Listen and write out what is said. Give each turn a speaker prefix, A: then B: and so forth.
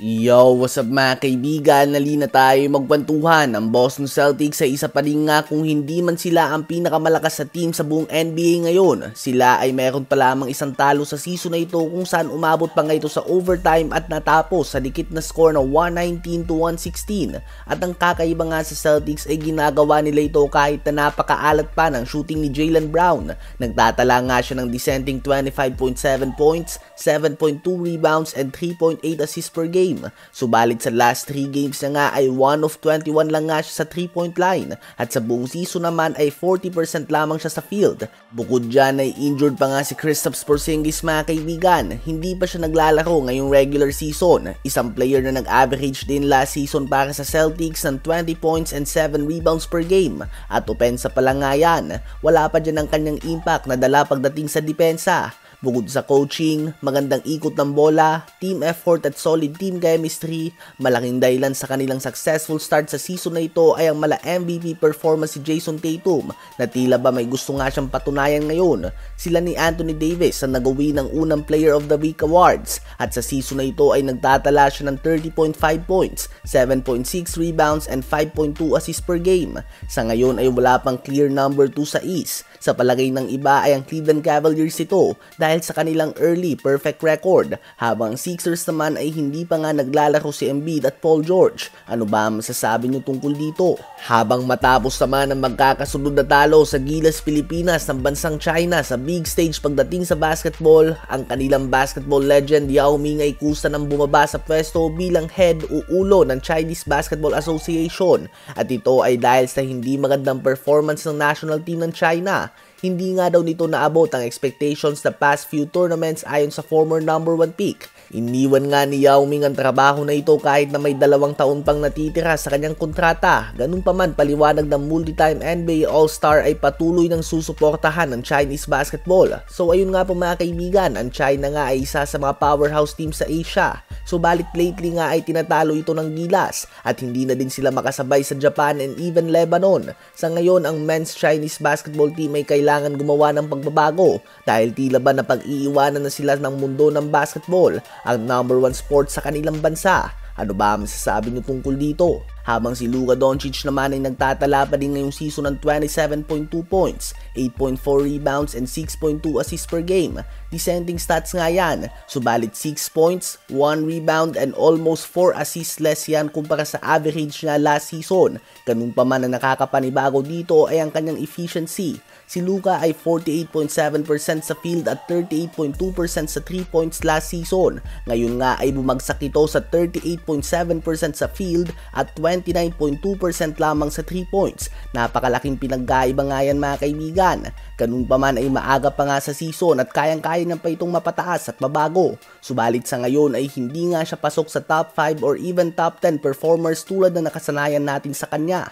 A: Yo, what's up mga kaibigan? Nalina tayo magkwentuhan. Ang Boston Celtics ay isa pa rin nga kung hindi man sila ang pinakamalakas sa team sa buong NBA ngayon. Sila ay meron pa lamang isang talo sa season na ito kung saan umabot pa nga ito sa overtime at natapos sa dikit na score na 119-116. At ang kakaiba nga sa Celtics ay ginagawa nila ito kahit na napakaalat pa ng shooting ni Jaylen Brown. Nagtatala nga siya ng dissenting 25.7 points, 7.2 rebounds and 3.8 assists per game. Subalit sa last 3 games na nga ay 1 of 21 lang nga siya sa 3-point line at sa buong season naman ay 40% lamang siya sa field. Bukod dyan ay injured pa nga si Kristaps Porzingis mga kaibigan. Hindi pa siya naglalaro ngayong regular season. Isang player na nag-average din last season para sa Celtics ng 20 points and 7 rebounds per game. At opensa pa lang nga yan. Wala pa dyan ang kanyang impact na dala pagdating sa depensa. Bukod sa coaching, magandang ikot ng bola, team effort at solid team chemistry, malaking dahilan sa kanilang successful start sa season na ito ay ang mala MVP performance si Jason Tatum na tila ba may gusto nga siyang patunayan ngayon. Sila ni Anthony Davis ang nagawi ng unang Player of the Week awards at sa season na ito ay nagtatala siya ng 30.5 points, 7.6 rebounds and 5.2 assists per game. Sa ngayon ay wala pang clear number 2 sa East. Sa palagay ng iba ay ang Cleveland Cavaliers ito dahil sa kanilang early perfect record, habang Sixers naman ay hindi pa nga naglalaro si Embiid at Paul George. Ano ba ang masasabi niyo tungkol dito? Habang matapos naman ang magkakasunod na talo sa Gilas Pilipinas ng bansang China sa big stage pagdating sa basketball, ang kanilang basketball legend Yao Ming ay kusa ng bumaba sa pwesto bilang head o ulo ng Chinese Basketball Association at ito ay dahil sa hindi magandang performance ng national team ng China. Hindi nga daw nito naabot ang expectations sa past few tournaments ayon sa former number 1 pick. Iniwan nga ni Yao Ming ang trabaho na ito kahit na may 2 taon pang natitira sa kanyang kontrata. Ganun pa man, paliwanag ng multi-time NBA All-Star ay patuloy ng susuportahan ng Chinese basketball. So ayun nga po mga kaibigan, ang China nga ay isa sa mga powerhouse team sa Asia. Subalit lately nga ay tinatalo ito ng Gilas at hindi na din sila makasabay sa Japan and even Lebanon. Sa ngayon, ang men's Chinese basketball team ay kailangan gumawa ng pagbabago dahil tila ba na pag-iiwanan na sila ng mundo ng basketball, ang number 1 sport sa kanilang bansa. Ano ba ang masasabi niyo tungkol dito? Habang si Luka Doncic naman ay nagtatala pa din ngayong season ng 27.2 points, 8.4 rebounds and 6.2 assists per game. Dissenting stats nga yan, subalit 6 points, 1 rebound and almost 4 assists less yan kumpara sa average niya last season. Ganun pa man na nakakapanibago dito ay ang kanyang efficiency. Si Luka ay 48.7% sa field at 38.2% sa 3 points last season. Ngayon nga ay bumagsak ito sa 38.7% sa field at 29.2% lamang sa 3 points. Napakalaking pinagkaiba nga yan mga kaibigan. Ganun pa man ay maaga pa nga sa season at kayang-kaya na pa itong mapataas at mabago. Subalit sa ngayon ay hindi nga siya pasok sa top 5 or even top 10 performers tulad na nakasanayan natin sa kanya.